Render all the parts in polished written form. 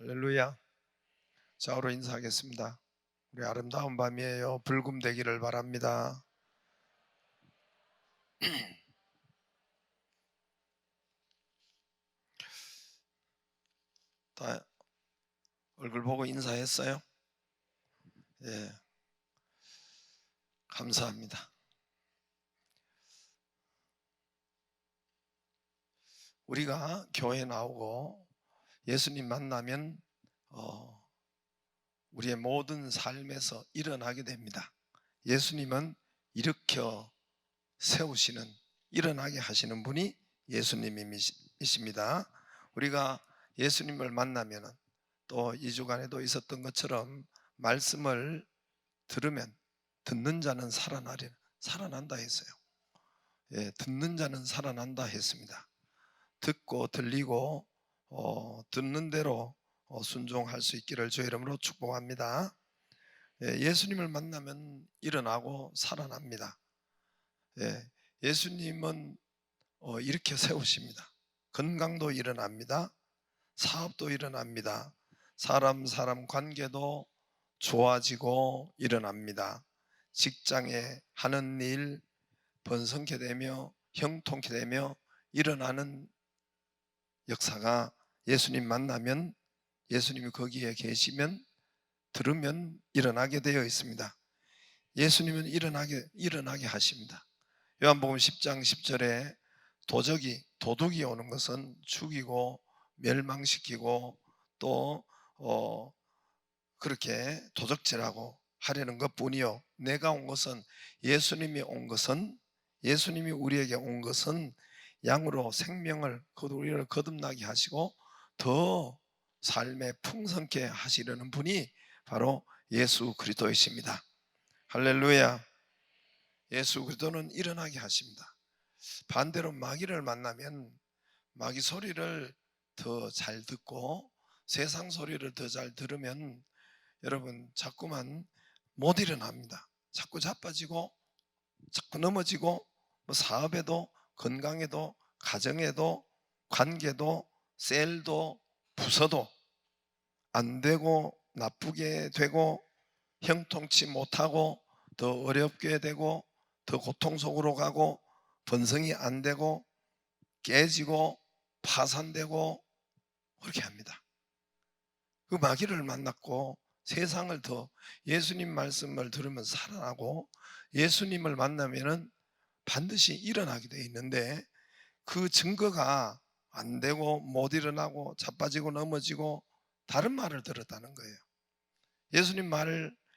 할렐루야. 좌우로 인사하겠습니다. 우리 아름다운 밤이에요. 불금되기를 바랍니다. 다 얼굴 보고 인사했어요? 예, 감사합니다. 우리가 교회 나오고 예수님 만나면 우리의 모든 삶에서 일어나게 됩니다. 예수님은 일으켜 세우시는, 일어나게 하시는 분이 예수님이십니다. 우리가 예수님을 만나면 또 2주간에도 있었던 것처럼 말씀을 들으면 듣는 자는 살아난다 했어요. 예, 듣는 자는 살아난다 했습니다. 듣고 들리고 듣는 대로 순종할 수 있기를 주의 이름으로 축복합니다. 예, 예수님을 만나면 일어나고 살아납니다. 예, 예수님은 일으켜 세우십니다. 건강도 일어납니다. 사업도 일어납니다. 사람 관계도 좋아지고 일어납니다. 직장에 하는 일 번성케 되며 형통케 되며 일어나는 역사가 예수님 만나면, 예수님이 거기에 계시면, 들으면 일어나게 되어 있습니다. 예수님은 일어나게 하십니다. 요한복음 10장 10절에 도둑이 오는 것은 죽이고 멸망시키고 또 그렇게 도적질하고 하려는 것뿐이요, 내가 온 것은, 예수님이 우리에게 온 것은 양으로 생명을, 우리를 거듭나게 하시고 더 삶에 풍성케 하시려는 분이 바로 예수 그리스도이십니다. 할렐루야. 예수 그리스도는 일어나게 하십니다. 반대로 마귀를 만나면 마귀 소리를 더 잘 듣고 세상 소리를 더 잘 들으면 여러분 자꾸만 못 일어납니다. 자꾸 자빠지고 자꾸 넘어지고, 사업에도 건강에도 가정에도 관계도 셀도 부서도 안 되고 나쁘게 되고 형통치 못하고 더 어렵게 되고 더 고통 속으로 가고 번성이 안 되고 깨지고 파산되고 그렇게 합니다. 그 마귀를 만났고 세상을 더, 예수님 말씀을 들으면 살아나고 예수님을 만나면은 반드시 일어나게 돼 있는데, 그 증거가 안 되고 못 일어나고 자빠지고 넘어지고 다른 말을 들었다는 거예요.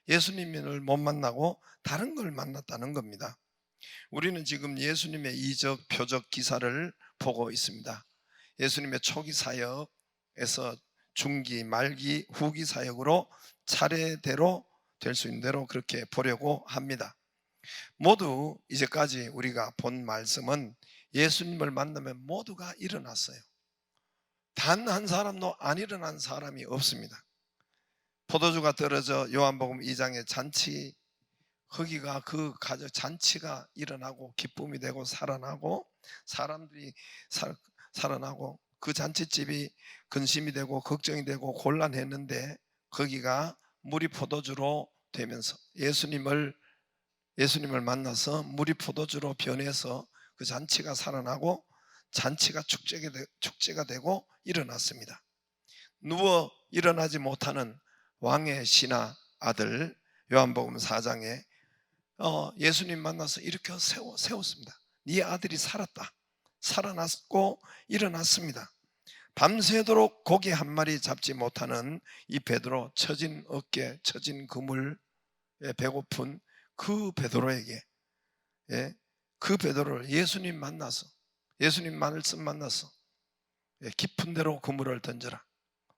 예수님을 못 만나고 다른 걸 만났다는 겁니다. 우리는 지금 예수님의 이적 표적 기사를 보고 있습니다. 예수님의 초기 사역에서 중기, 말기, 후기 사역으로 차례대로 될 수 있는 대로 그렇게 보려고 합니다. 모두 이제까지 우리가 본 말씀은 예수님을 만나면 모두가 일어났어요. 단 한 사람도 안 일어난 사람이 없습니다. 포도주가 떨어져 요한복음 2장의 잔치, 거기가 그 가족 잔치가 일어나고 기쁨이 되고 살아나고 사람들이 살아나고, 그 잔치집이 근심이 되고 걱정이 되고 곤란했는데 거기가 물이 포도주로 되면서 예수님을 만나서 물이 포도주로 변해서 그 잔치가 살아나고 잔치가 축제가 되고 일어났습니다. 누워 일어나지 못하는 왕의 신하 아들 요한복음 4장에 예수님 만나서 일으켜 세웠습니다. 네 아들이 살아났고 일어났습니다. 밤새도록 고기 한 마리 잡지 못하는 이 베드로, 처진 어깨, 처진 그물에 배고픈 그 베드로에게, 그 베드로를 예수님 말씀 만나서 깊은 데로 그물을 던져라.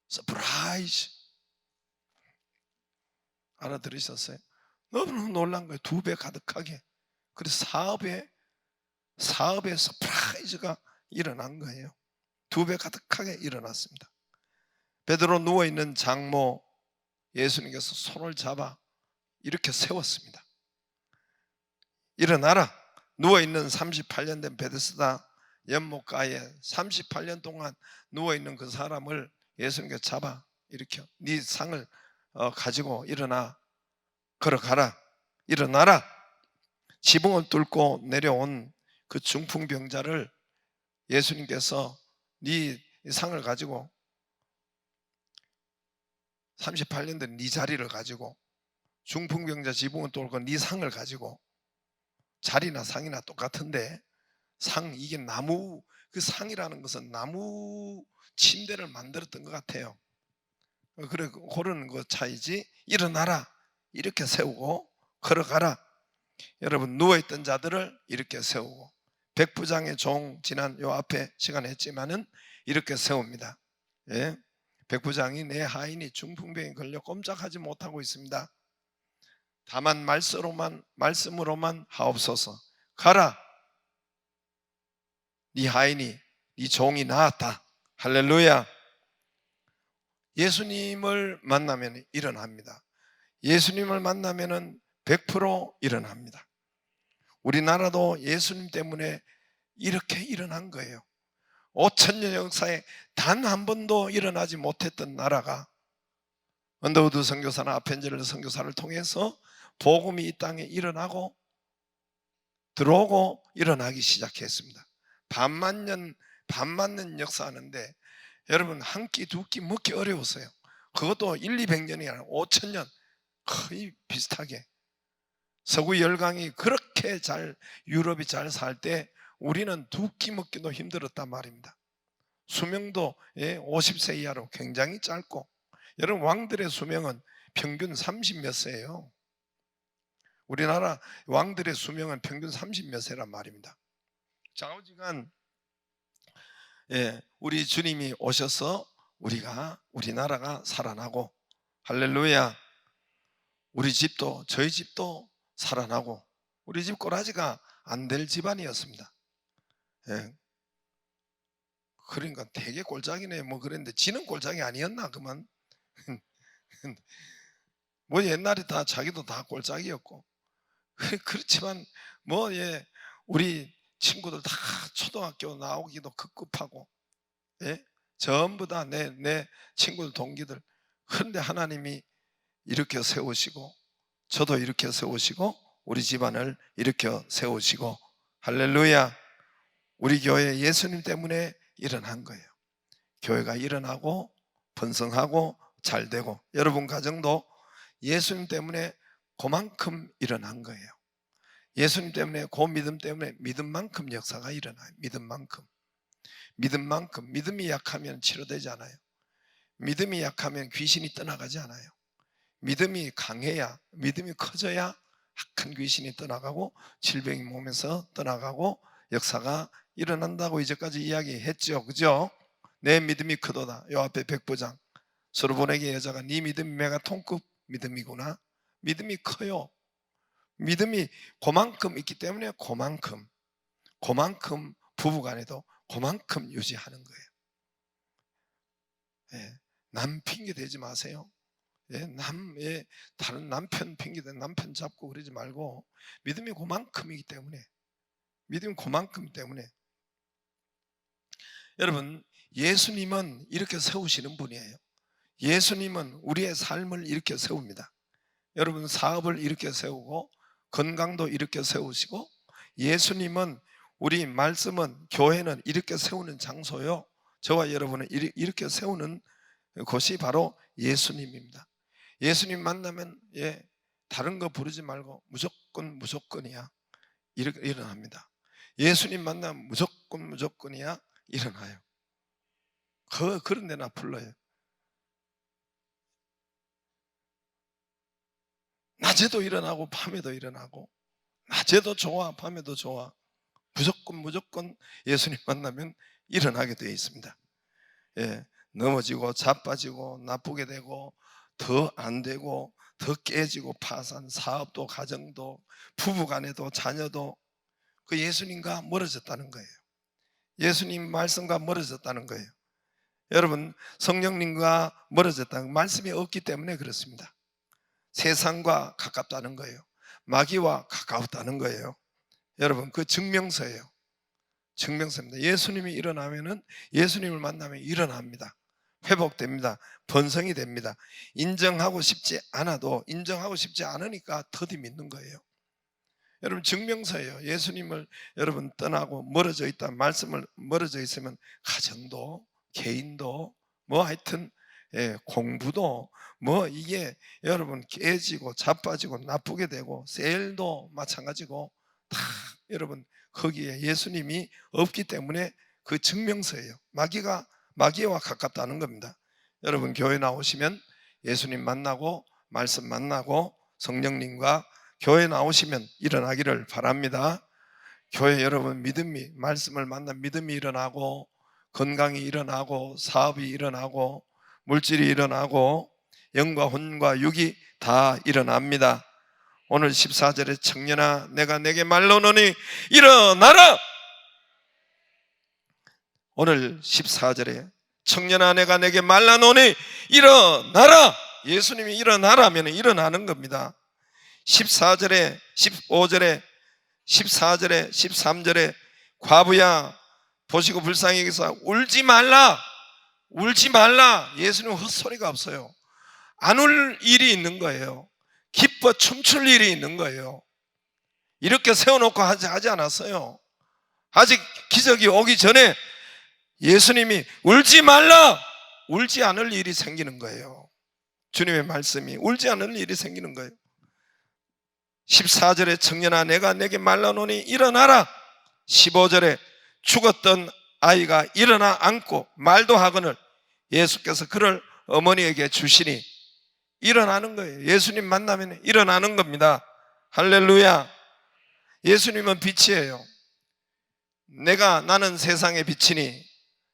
서프라이즈. 알아들으셨어요? 너무 놀란 거예요. 2배 가득하게. 그래서 사업에 서프라이즈가 일어난 거예요. 2배 가득하게 일어났습니다. 베드로 누워있는 장모 예수님께서 손을 잡아 이렇게 세웠습니다. 일어나라. 누워있는 38년 된 베데스다 연못가에 38년 동안 누워있는 그 사람을 예수님께서 잡아 일으켜. 네 상을 가지고 일어나. 걸어가라. 일어나라. 지붕을 뚫고 내려온 그 중풍병자를 예수님께서 네 상을 가지고 38년 된 네 자리를 가지고 중풍병자 지붕을 뚫고 네 상을 가지고 자리나 상이나 똑같은데 상 이게 나무 그 상이라는 것은 나무 침대를 만들었던 것 같아요. 그래 그런 거 차이지. 일어나라 이렇게 세우고 걸어가라. 여러분 누워있던 자들을 이렇게 세우고 백부장의 종 지난 요 앞에 시간에 했지만은 이렇게 세웁니다. 예? 백부장이 내 하인이 중풍병에 걸려 꼼짝하지 못하고 있습니다. 다만 말씀으로만 하옵소서. 가라. 네 하인이 네 종이 나았다. 할렐루야. 예수님을 만나면 일어납니다. 예수님을 만나면 100% 일어납니다. 우리나라도 예수님 때문에 이렇게 일어난 거예요. 5,000년 역사에 단 한 번도 일어나지 못했던 나라가 언더우드 선교사나 아펜젤러 선교사를 통해서 복음이 이 땅에 일어나고 들어오고 일어나기 시작했습니다. 반만 년 역사하는데 여러분 한 끼 두 끼 먹기 어려웠어요. 그것도 1,200년이 아니라 5,000년 거의 비슷하게. 서구 열강이 그렇게 유럽이 잘 살 때 우리는 두 끼 먹기도 힘들었단 말입니다. 수명도 50세 이하로 굉장히 짧고, 여러분 왕들의 수명은 평균 30몇 세예요. 우리나라 왕들의 수명은 평균 30몇 세란 말입니다. 좌우지간 우리 주님이 오셔서 우리나라가 살아나고, 할렐루야. 우리 집도 저희 집도 살아나고, 우리 집 꼬라지가 안 될 집안이었습니다. 그러니까 되게 꼴짝이네 뭐 그랬는데 지는 꼴짝이 아니었나 그만. 뭐 옛날에 다 자기도 다 꼴짝이었고 그렇지만 뭐 우리 친구들 다 초등학교 나오기도 급급하고 전부 다 내 친구들 동기들. 그런데 하나님이 이렇게 세우시고 저도 이렇게 세우시고 우리 집안을 이렇게 세우시고, 할렐루야. 우리 교회 예수님 때문에 일어난 거예요. 교회가 일어나고 번성하고 잘되고, 여러분 가정도 예수님 때문에 그만큼 일어난 거예요. 예수님 때문에, 그 믿음 때문에 믿음만큼 역사가 일어나요. 믿음만큼. 믿음이 약하면 치료되지 않아요. 믿음이 약하면 귀신이 떠나가지 않아요. 믿음이 강해야, 믿음이 커져야 악한 귀신이 떠나가고 질병이 몸에서 떠나가고 역사가 일어난다고 이제까지 이야기했죠. 그죠? 내 믿음이 크도다. 요 앞에 백부장 서로보내기 여자가 네 믿음이 메가톤급 믿음이구나. 믿음이 커요. 믿음이 그만큼 있기 때문에 그만큼 부부간에도 그만큼 유지하는 거예요. 남 핑계 대지 마세요. 다른 남편 핑계대 남편 잡고 그러지 말고, 믿음이 그만큼이기 때문에, 여러분 예수님은 이렇게 세우시는 분이에요. 예수님은 우리의 삶을 이렇게 세웁니다. 여러분 사업을 이렇게 세우고 건강도 이렇게 세우시고, 예수님은 우리 말씀은 교회는 이렇게 세우는 장소요. 저와 여러분은 이렇게 세우는 곳이 바로 예수님입니다. 예수님 만나면 다른 거 부르지 말고 무조건이야 이렇게 일어납니다. 예수님 만나면 무조건이야 일어나요. 그런 데나 불러요. 낮에도 일어나고 밤에도 일어나고, 낮에도 좋아 밤에도 좋아. 무조건 예수님 만나면 일어나게 되어 있습니다. 넘어지고 자빠지고 나쁘게 되고 더 안 되고 더 깨지고 파산, 사업도 가정도 부부간에도 자녀도 그 예수님과 멀어졌다는 거예요. 예수님 말씀과 멀어졌다는 거예요. 여러분 성령님과 멀어졌다는, 말씀이 없기 때문에 그렇습니다. 세상과 가깝다는 거예요. 마귀와 가까웠다는 거예요. 여러분 그 증명서예요. 증명서입니다. 예수님이 일어나면은, 예수님을 만나면 일어납니다. 회복됩니다. 번성이 됩니다. 인정하고 싶지 않아도 인정하고 싶지 않으니까 더디 믿는 거예요. 여러분 증명서예요. 예수님을 여러분 떠나고 멀어져 있다, 말씀을 멀어져 있으면 가정도 개인도 뭐 하여튼 공부도 뭐 이게 여러분 깨지고 자빠지고 나쁘게 되고 셀도 마찬가지고 다 여러분 거기에 예수님이 없기 때문에 그 증명서예요. 마귀와 가깝다는 겁니다. 여러분 교회 나오시면 예수님 만나고 말씀 만나고 성령님과 교회 나오시면 일어나기를 바랍니다. 교회 여러분 믿음이 말씀을 만나 믿음이 일어나고 건강이 일어나고 사업이 일어나고 물질이 일어나고 영과 혼과 육이 다 일어납니다. 오늘 14절에 청년아 내가 내게 말로노니 일어나라. 오늘 14절에 청년아 내가 내게 말라노니 일어나라. 예수님이 일어나라면 일어나는 겁니다. 14절에 15절에 14절에 13절에 과부야 보시고 불쌍히 여기서 울지 말라. 울지 말라. 예수님은 헛소리가 없어요. 안 울 일이 있는 거예요. 기뻐 춤출 일이 있는 거예요. 이렇게 세워놓고 하지 않았어요. 아직 기적이 오기 전에 예수님이 울지 말라. 울지 않을 일이 생기는 거예요. 주님의 말씀이 울지 않을 일이 생기는 거예요. 14절에 청년아 내가 내게 말라노니 일어나라. 15절에 죽었던 아이가 일어나 앉고 말도 하거늘 예수께서 그를 어머니에게 주시니 일어나는 거예요. 예수님 만나면 일어나는 겁니다. 할렐루야. 예수님은 빛이에요. 나는 세상의 빛이니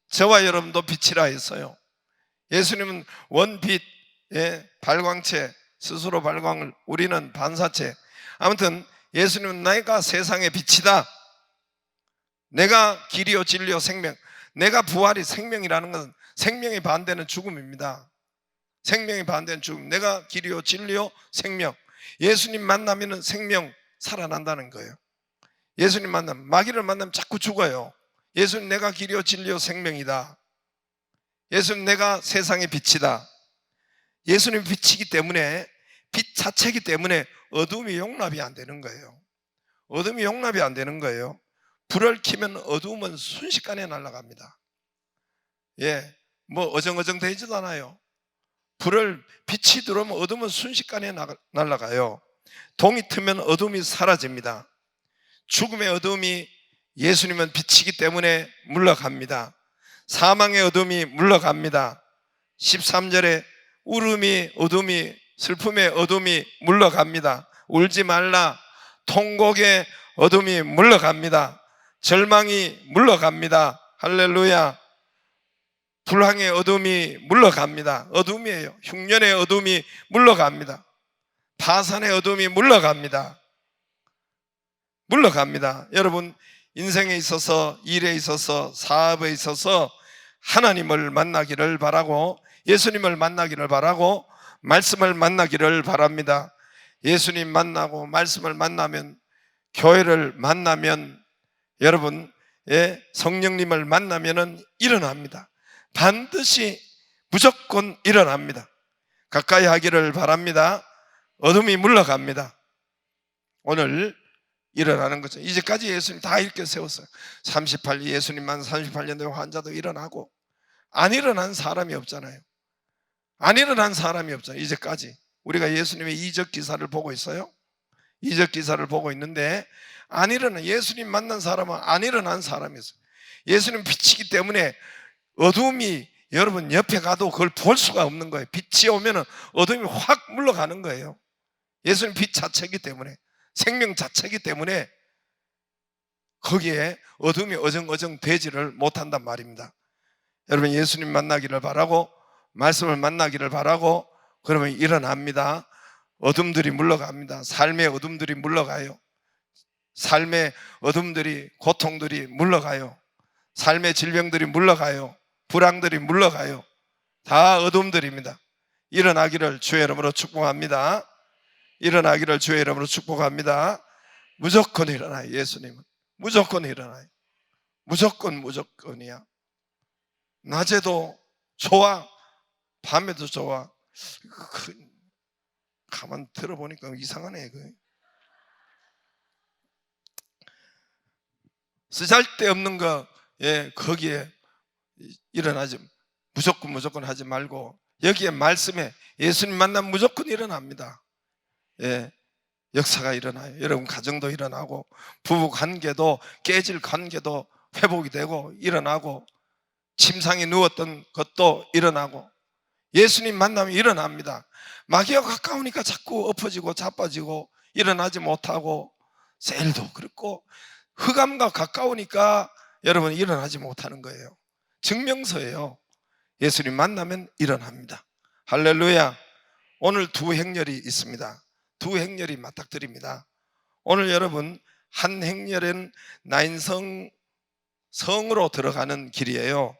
저와 여러분도 빛이라 했어요. 예수님은 원빛, 발광체, 스스로 발광을, 우리는 반사체. 아무튼 예수님은 내가 세상의 빛이다. 내가 길이요 진리요 생명. 내가 부활이 생명이라는 것은 생명의 반대는 죽음입니다. 생명의 반대는 죽음. 내가 길이요 진리요 생명. 예수님 만나면 생명 살아난다는 거예요. 예수님 만나면, 마귀를 만나면 자꾸 죽어요. 예수님 내가 길이요 진리요 생명이다. 예수님 내가 세상의 빛이다. 예수님 빛이기 때문에, 빛 자체이기 때문에 어둠이 용납이 안 되는 거예요. 어둠이 용납이 안 되는 거예요. 불을 켜면 어둠은 순식간에 날아갑니다. 뭐 어정어정 되지도 않아요. 빛이 들어오면 어둠은 순식간에 날아가요. 동이 트면 어둠이 사라집니다. 죽음의 어둠이 예수님은 빛이기 때문에 물러갑니다. 사망의 어둠이 물러갑니다. 13절에 울음이 어둠이 슬픔의 어둠이 물러갑니다. 울지 말라. 통곡의 어둠이 물러갑니다. 절망이 물러갑니다. 할렐루야. 불황의 어둠이 물러갑니다. 어둠이에요. 흉년의 어둠이 물러갑니다. 파산의 어둠이 물러갑니다. 물러갑니다. 여러분 인생에 있어서, 일에 있어서, 사업에 있어서 하나님을 만나기를 바라고, 예수님을 만나기를 바라고, 말씀을 만나기를 바랍니다. 예수님 만나고 말씀을 만나면, 교회를 만나면, 여러분 성령님을 만나면 일어납니다. 반드시 무조건 일어납니다. 가까이 하기를 바랍니다. 어둠이 물러갑니다. 오늘 일어나는 거죠. 이제까지 예수님 다 이렇게 세웠어요. 38년 예수님만 38년 된 환자도 일어나고, 안 일어난 사람이 없잖아요. 안 일어난 사람이 없잖아요. 이제까지 우리가 예수님의 이적 기사를 보고 있어요. 이적 기사를 보고 있는데 안 일어난, 예수님 만난 사람은 안 일어난 사람이 있어요. 예수님 빛이기 때문에 어둠이 여러분 옆에 가도 그걸 볼 수가 없는 거예요. 빛이 오면 어둠이 확 물러가는 거예요. 예수님 빛 자체이기 때문에, 생명 자체이기 때문에 거기에 어둠이 어정어정 되지를 못한단 말입니다. 여러분 예수님 만나기를 바라고, 말씀을 만나기를 바라고, 그러면 일어납니다. 어둠들이 물러갑니다. 삶의 어둠들이 물러가요. 삶의 어둠들이, 고통들이 물러가요. 삶의 질병들이 물러가요. 불황들이 물러가요. 다 어둠들입니다. 일어나기를 주의 이름으로 축복합니다. 일어나기를 주의 이름으로 축복합니다. 무조건 일어나요. 예수님은 무조건 일어나요. 무조건이야. 낮에도 좋아, 밤에도 좋아. 가만 들어보니까 이상하네. 쓰잘데없는 거, 거기에 일어나지, 무조건 하지 말고, 여기에 말씀에 예수님 만나면 무조건 일어납니다. 역사가 일어나요. 여러분 가정도 일어나고, 부부 관계도, 깨질 관계도 회복이 되고 일어나고, 침상에 누웠던 것도 일어나고, 예수님 만나면 일어납니다. 마귀와 가까우니까 자꾸 엎어지고 자빠지고 일어나지 못하고, 세일도 그렇고, 흑암과 가까우니까 여러분 일어나지 못하는 거예요. 증명서예요. 예수님 만나면 일어납니다. 할렐루야. 오늘 두 행렬이 있습니다. 두 행렬이 맞닥뜨립니다. 오늘 여러분, 한 행렬은 성으로 들어가는 길이에요.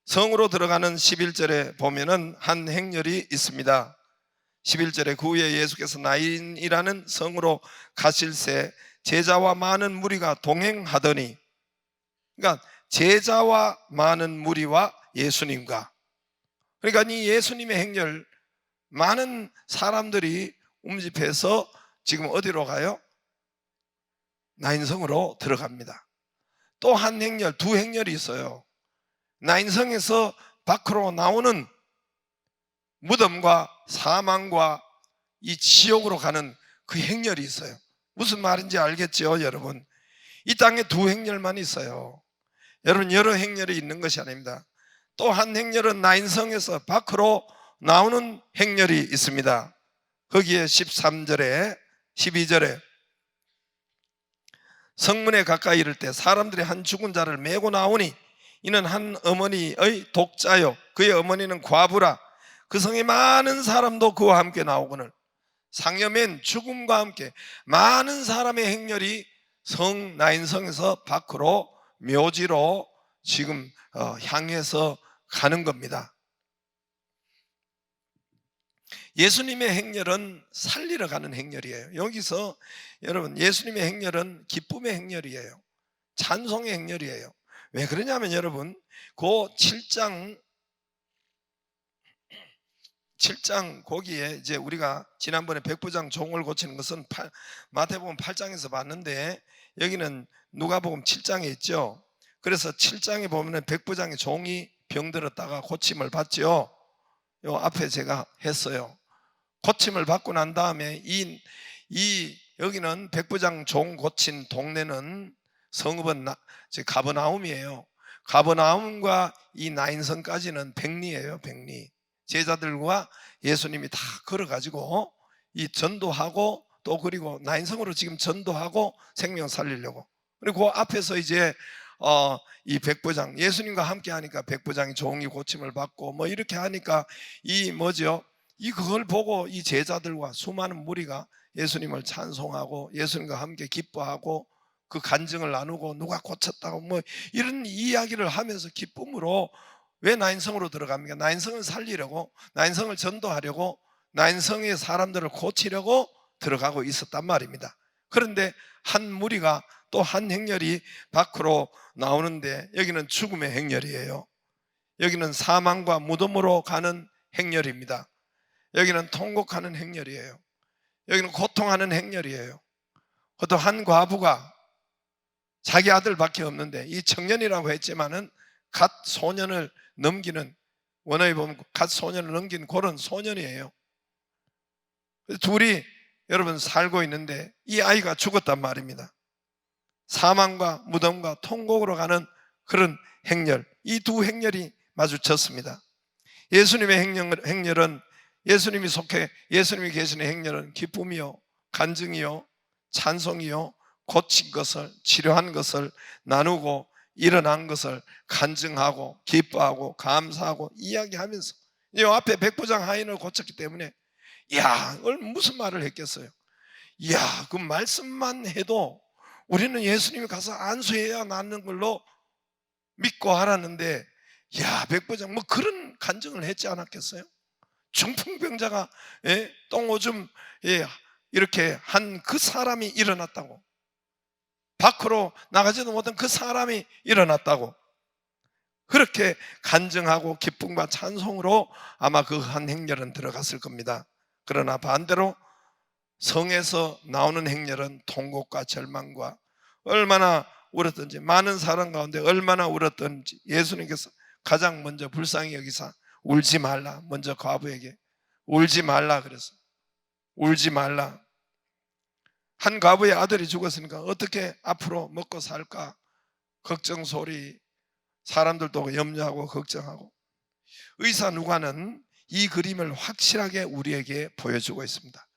성으로 들어가는 11절에 보면은 한 행렬이 있습니다. 11절에 그 후에 예수께서 나인이라는 성으로 가실새 제자와 많은 무리가 동행하더니, 그러니까 제자와 많은 무리와 예수님과, 그러니까 이 예수님의 행렬, 많은 사람들이 움집해서 지금 어디로 가요? 나인성으로 들어갑니다. 또 한 행렬, 두 행렬이 있어요. 나인성에서 밖으로 나오는 무덤과 사망과 이 지옥으로 가는 그 행렬이 있어요. 무슨 말인지 알겠죠, 여러분? 이 땅에 두 행렬만 있어요. 여러분, 여러 행렬이 있는 것이 아닙니다. 또 한 행렬은 나인성에서 밖으로 나오는 행렬이 있습니다. 거기에 13절에 12절에 성문에 가까이 이를 때 사람들이 한 죽은 자를 메고 나오니 이는 한 어머니의 독자요 그의 어머니는 과부라. 그 성에 많은 사람도 그와 함께 나오거늘. 상여맨 죽음과 함께 많은 사람의 행렬이 나인성에서 밖으로 묘지로 지금 향해서 가는 겁니다. 예수님의 행렬은 살리러 가는 행렬이에요. 여기서 여러분, 예수님의 행렬은 기쁨의 행렬이에요. 찬송의 행렬이에요. 왜 그러냐면 여러분, 그 7장 거기에 이제 우리가 지난번에 백부장 종을 고치는 것은 마태복음 8장에서 봤는데, 여기는 누가복음 7장에 있죠. 그래서 7장에 보면 백부장의 종이 병들었다가 고침을 받죠. 요 앞에 제가 했어요. 고침을 받고 난 다음에 여기는 백부장 종 고친 동네는 성읍은 가버나움이에요. 가버나움과 이 나인성까지는 백리예요. 백리. 제자들과 예수님이 다 걸어가지고 이 전도하고, 또 그리고 나인성으로 지금 전도하고 생명 살리려고. 그리고 그 앞에서 이제 이 백부장, 예수님과 함께 하니까 백부장이 종이 고침을 받고 뭐 이렇게 하니까 그걸 보고 이 제자들과 수많은 무리가 예수님을 찬송하고 예수님과 함께 기뻐하고 그 간증을 나누고 누가 고쳤다고 뭐 이런 이야기를 하면서 기쁨으로. 왜 나인성으로 들어갑니까? 나인성을 살리려고, 나인성을 전도하려고, 나인성의 사람들을 고치려고 들어가고 있었단 말입니다. 그런데 한 무리가, 또 한 행렬이 밖으로 나오는데, 여기는 죽음의 행렬이에요. 여기는 사망과 무덤으로 가는 행렬입니다. 여기는 통곡하는 행렬이에요. 여기는 고통하는 행렬이에요. 또 한 과부가 자기 아들밖에 없는데, 이 청년이라고 했지만은 갓 소년을 넘기는, 원어에 보면 갓 소년을 넘긴 그런 소년이에요. 둘이 여러분 살고 있는데 이 아이가 죽었단 말입니다. 사망과 무덤과 통곡으로 가는 그런 행렬, 이 두 행렬이 마주쳤습니다. 예수님의 행렬은, 예수님이 계시는 행렬은 기쁨이요, 간증이요, 찬송이요, 고친 것을, 치료한 것을 나누고 일어난 것을 간증하고 기뻐하고 감사하고 이야기하면서, 이 앞에 백부장 하인을 고쳤기 때문에 무슨 말을 했겠어요? 그 말씀만 해도 우리는 예수님이 가서 안수해야 낫는 걸로 믿고 알았는데, 백부장 뭐 그런 간증을 했지 않았겠어요? 중풍병자가 똥오줌 이렇게 한 그 사람이 일어났다고, 밖으로 나가지도 못한 그 사람이 일어났다고, 그렇게 간증하고 기쁨과 찬송으로 아마 그 한 행렬은 들어갔을 겁니다. 그러나 반대로 성에서 나오는 행렬은 통곡과 절망과 얼마나 울었던지, 많은 사람 가운데 얼마나 울었던지 예수님께서 가장 먼저 불쌍히 여기사 울지 말라, 먼저 과부에게 울지 말라 그래서 울지 말라. 한 과부의 아들이 죽었으니까 어떻게 앞으로 먹고 살까 걱정 소리, 사람들도 염려하고 걱정하고. 의사 누가는 이 그림을 확실하게 우리에게 보여주고 있습니다.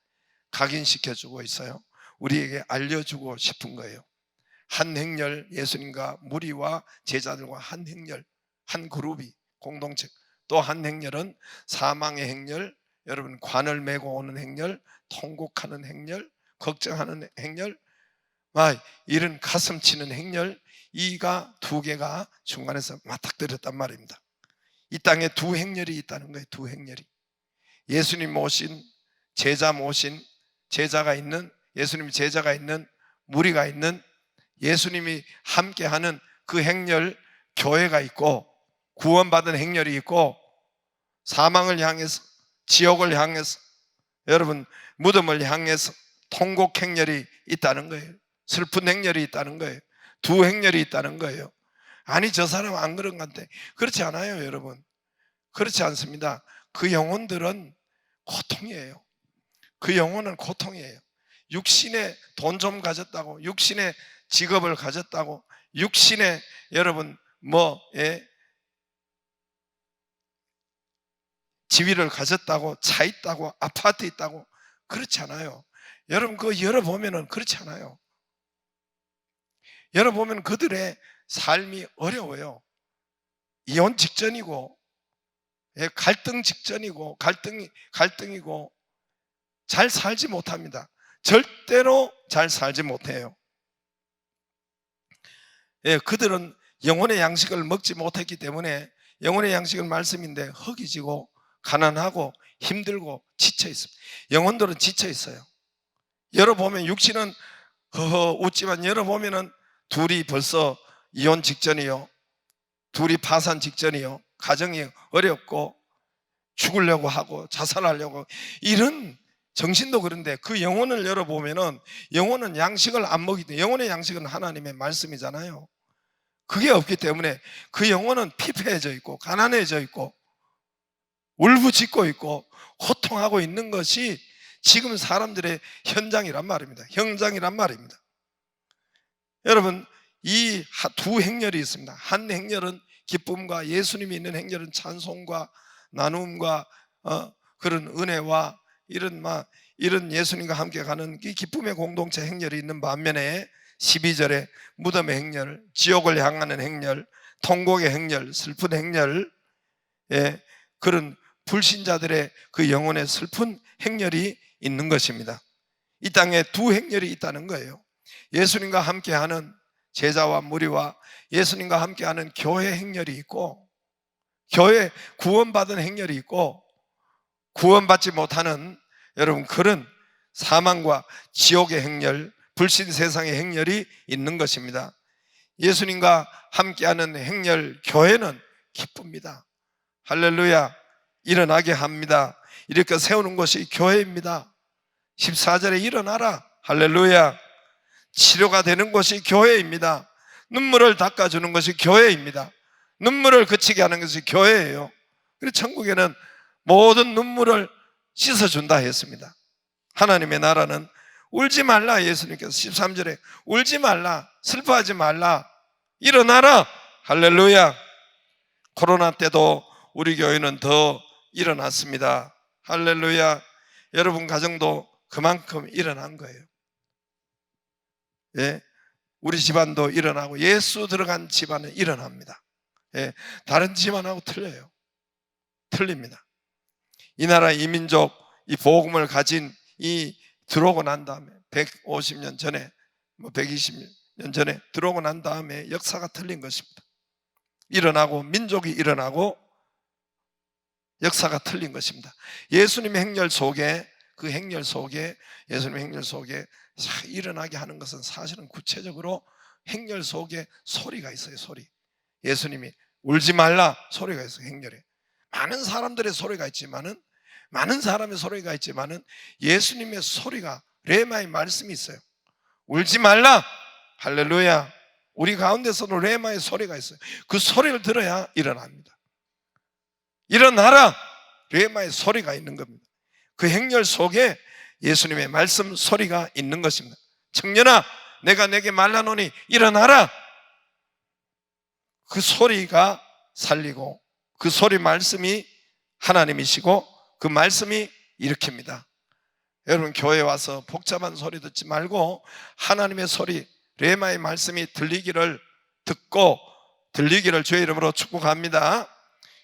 각인시켜주고 있어요. 우리에게 알려주고 싶은 거예요. 한 행렬, 예수님과 무리와 제자들과 한 행렬, 한 그룹이 공동체. 또 한 행렬은 사망의 행렬, 여러분 관을 메고 오는 행렬, 통곡하는 행렬, 걱정하는 행렬, 이런 가슴 치는 행렬, 이가 두 개가 중간에서 맞닥뜨렸단 말입니다. 이 땅에 두 행렬이 있다는 거예요. 두 행렬이. 예수님 모신, 제자 모신, 제자가 있는, 예수님 제자가 있는, 무리가 있는, 예수님이 함께하는 그 행렬, 교회가 있고, 구원받은 행렬이 있고, 사망을 향해서, 지옥을 향해서, 여러분 무덤을 향해서 통곡 행렬이 있다는 거예요. 슬픈 행렬이 있다는 거예요. 두 행렬이 있다는 거예요. 아니 저 사람 안 그런 것 같아. 그렇지 않아요 여러분. 그렇지 않습니다. 그 영혼들은 고통이에요. 그 영혼은 고통이에요. 육신의 돈 좀 가졌다고, 육신의 직업을 가졌다고, 육신의 여러분 지위를 가졌다고, 차 있다고, 아파트 있다고, 그렇지 않아요. 여러분 그거 열어보면 그렇지 않아요. 열어보면 그들의 삶이 어려워요. 이혼 직전이고, 갈등 직전이고, 갈등이고, 잘 살지 못합니다. 절대로 잘 살지 못해요. 그들은 영혼의 양식을 먹지 못했기 때문에, 영혼의 양식은 말씀인데 허기지고 가난하고 힘들고 지쳐 있습니다. 영혼들은 지쳐 있어요. 열어보면 육신은 허허 웃지만 열어보면은 둘이 벌써 이혼 직전이요, 둘이 파산 직전이요, 가정이 어렵고 죽으려고 하고 자살하려고, 이런 정신도 그런데 그 영혼을 열어보면은 영혼은 양식을 안 먹기 때문에, 영혼의 양식은 하나님의 말씀이잖아요. 그게 없기 때문에 그 영혼은 피폐해져 있고 가난해져 있고 울부짖고 있고 고통하고 있는 것이 지금 사람들의 현장이란 말입니다. 현장이란 말입니다. 여러분 이 두 행렬이 있습니다. 한 행렬은 기쁨과, 예수님이 있는 행렬은 찬송과 나눔과 그런 은혜와 이런 예수님과 함께 가는 이 기쁨의 공동체 행렬이 있는 반면에 12절에 무덤의 행렬, 지옥을 향하는 행렬, 통곡의 행렬, 슬픈 행렬, 그런 불신자들의 그 영혼의 슬픈 행렬이 있는 것입니다. 이 땅에 두 행렬이 있다는 거예요. 예수님과 함께하는 제자와 무리와 예수님과 함께하는 교회 행렬이 있고, 교회 구원받은 행렬이 있고, 구원받지 못하는 여러분 그런 사망과 지옥의 행렬, 불신 세상의 행렬이 있는 것입니다. 예수님과 함께하는 행렬, 교회는 기쁩니다. 할렐루야. 일어나게 합니다. 이렇게 세우는 것이 교회입니다. 14절에 일어나라. 할렐루야. 치료가 되는 것이 교회입니다. 눈물을 닦아주는 것이 교회입니다. 눈물을 그치게 하는 것이 교회예요. 그래서 천국에는 모든 눈물을 씻어준다 했습니다. 하나님의 나라는 울지 말라. 예수님께서 13절에 울지 말라, 슬퍼하지 말라, 일어나라. 할렐루야. 코로나 때도 우리 교회는 더 일어났습니다. 할렐루야. 여러분 가정도 그만큼 일어난 거예요. 우리 집안도 일어나고 예수 들어간 집안은 일어납니다. 다른 집안하고 틀려요. 틀립니다. 이 나라 이 민족 이 복음을 가진 이 들어오고 난 다음에 150년 전에 120년 전에 들어오고 난 다음에 역사가 틀린 것입니다. 일어나고 민족이 일어나고 역사가 틀린 것입니다. 예수님의 행렬 속에, 그 행렬 속에, 예수님의 행렬 속에 일어나게 하는 것은 사실은 구체적으로 행렬 속에 소리가 있어요. 소리. 예수님이 울지 말라 소리가 있어요. 행렬에 많은 사람들의 소리가 있지만은, 많은 사람의 소리가 있지만은 예수님의 소리가, 레마의 말씀이 있어요. 울지 말라. 할렐루야. 우리 가운데서도 레마의 소리가 있어요. 그 소리를 들어야 일어납니다. 일어나라. 레마의 소리가 있는 겁니다. 그 행렬 속에 예수님의 말씀 소리가 있는 것입니다. 청년아, 내가 내게 말하노니 일어나라. 그 소리가 살리고, 그 소리 말씀이 하나님이시고, 그 말씀이 일으킵니다. 여러분, 교회에 와서 복잡한 소리 듣지 말고 하나님의 소리, 레마의 말씀이 들리기를, 듣고 들리기를 주의 이름으로 축복합니다.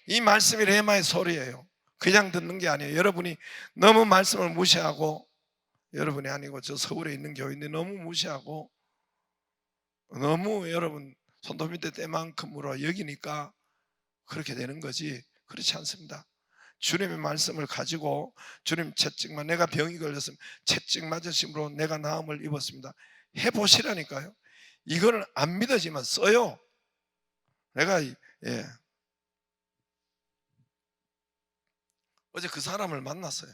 이 말씀이 레마의 소리예요. 그냥 듣는 게 아니에요. 여러분이 너무 말씀을 무시하고, 여러분이 아니고 저 서울에 있는 교회인데 너무 무시하고, 너무 여러분 손톱 밑에 때만큼으로 여기니까 그렇게 되는 거지, 그렇지 않습니다. 주님의 말씀을 가지고, 주님 채찍만, 내가 병이 걸렸으면 채찍 맞으심으로 내가 나음을 입었습니다, 해보시라니까요. 이거는 안 믿어지만 써요. 내가 어제 그 사람을 만났어요.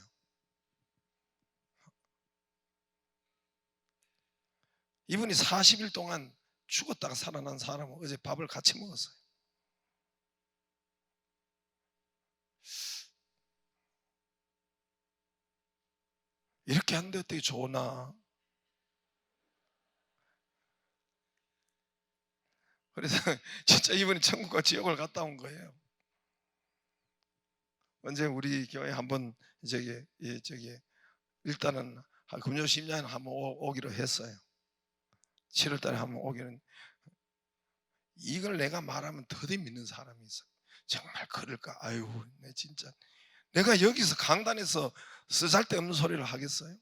이분이 40일 동안 죽었다가 살아난 사람은 어제 밥을 같이 먹었어요. 이렇게 하는데 어떻게 좋나. 그래서 진짜 이분이 천국과 지옥을 갔다 온 거예요. 언제 우리 교회 한번 일단은 금요 심야에 한번 오기로 했어요. 7월 달에 한번 오기는. 이걸 내가 말하면 더디 믿는 사람이 있어. 정말 그럴까? 아유, 내 진짜 내가 여기서 강단에서 쓰잘데없는 소리를 하겠어요?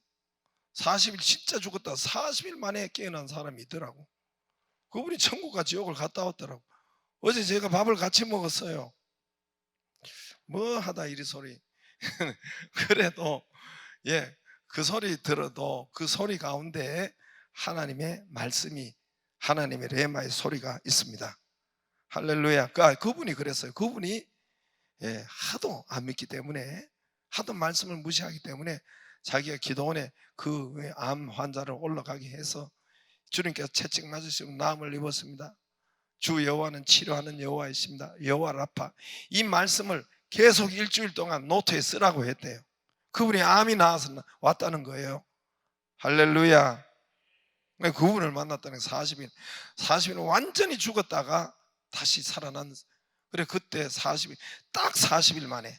40일 진짜 죽었다 40일 만에 깨어난 사람이 있더라고. 그분이 천국과 지옥을 갔다 왔더라고. 어제 제가 밥을 같이 먹었어요. 뭐 하다 이리 소리. 그래도 그 소리 들어도 그 소리 가운데 하나님의 말씀이, 하나님의 레마의 소리가 있습니다. 할렐루야. 그분이 그랬어요. 그분이 하도 안 믿기 때문에, 하도 말씀을 무시하기 때문에 자기가 기도원에 그 암 환자를 올라가게 해서 주님께서 채찍 맞으시고 나음을 입었습니다. 주 여호와는 치료하는 여호와이십니다. 여호와 라파. 이 말씀을 계속 일주일 동안 노트에 쓰라고 했대요. 그분이 암이 나와서 왔다는 거예요. 할렐루야. 그분을 만났다는 40일 완전히 죽었다가 다시 살아난. 그래, 그때 40일, 딱 40일 만에,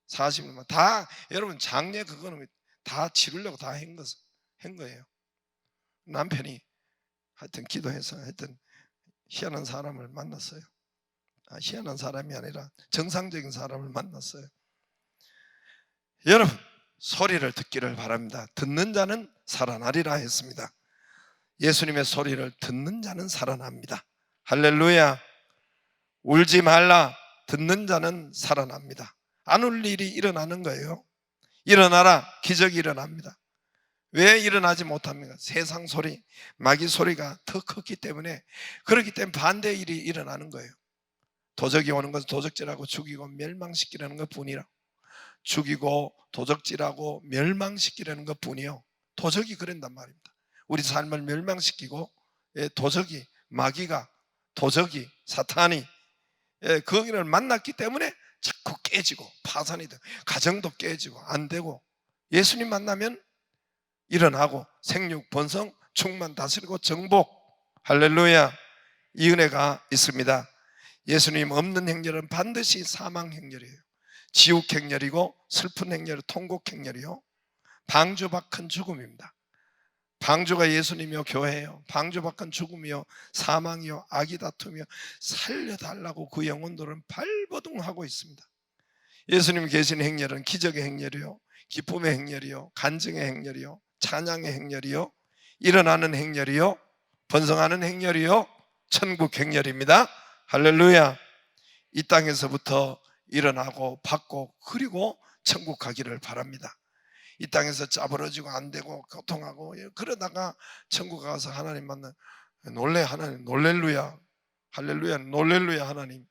40일 만에 다, 여러분 장례 그거는 다 치르려고 다 한 거예요. 남편이 하여튼 기도해서 하여튼 희한한 사람을 만났어요. 희한한 사람이 아니라 정상적인 사람을 만났어요. 여러분, 소리를 듣기를 바랍니다. 듣는 자는 살아나리라 했습니다. 예수님의 소리를 듣는 자는 살아납니다. 할렐루야. 울지 말라. 듣는 자는 살아납니다. 안 울 일이 일어나는 거예요. 일어나라. 기적이 일어납니다. 왜 일어나지 못합니까? 세상 소리, 마귀 소리가 더 컸기 때문에, 그렇기 때문에 반대의 일이 일어나는 거예요. 도적이 오는 것은 도적질하고 죽이고 멸망시키려는 것 뿐이라. 죽이고 도적질하고 멸망시키려는 것 뿐이요. 도적이 그런단 말입니다. 우리 삶을 멸망시키고, 도적이, 마귀가, 도적이, 사탄이 거기를 만났기 때문에 자꾸 깨지고 파산이 되고 가정도 깨지고 안 되고, 예수님 만나면 일어나고 생육, 번성, 충만, 다스리고 정복. 할렐루야. 이 은혜가 있습니다. 예수님 없는 행렬은 반드시 사망 행렬이에요. 지옥 행렬이고 슬픈 행렬, 통곡 행렬이요. 방주박한 죽음입니다. 방주가 예수님이요, 교회요. 방주박한 죽음이요, 사망이요, 악이 다투며 살려달라고 그 영혼들은 발버둥하고 있습니다. 예수님 계신 행렬은 기적의 행렬이요, 기쁨의 행렬이요, 간증의 행렬이요, 찬양의 행렬이요, 일어나는 행렬이요, 번성하는 행렬이요, 천국 행렬입니다. 할렐루야. 이 땅에서부터 일어나고 받고 그리고 천국 가기를 바랍니다. 이 땅에서 짜부러지고 안 되고 고통하고 그러다가 천국 가서 하나님 만나 놀래. 하나님 놀렐루야. 할렐루야. 놀렐루야. 하나님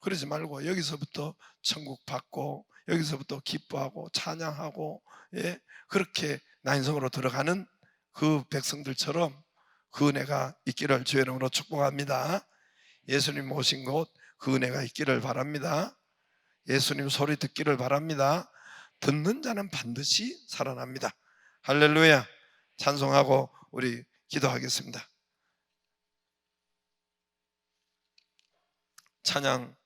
그러지 말고 여기서부터 천국 받고 여기서부터 기뻐하고 찬양하고, 예, 그렇게 난성으로 들어가는 그 백성들처럼 그 은혜가 있기를 주의 이름으로 축복합니다. 예수님 오신 곳 그 은혜가 있기를 바랍니다. 예수님 소리 듣기를 바랍니다. 듣는 자는 반드시 살아납니다. 할렐루야. 찬송하고 우리 기도하겠습니다. 찬양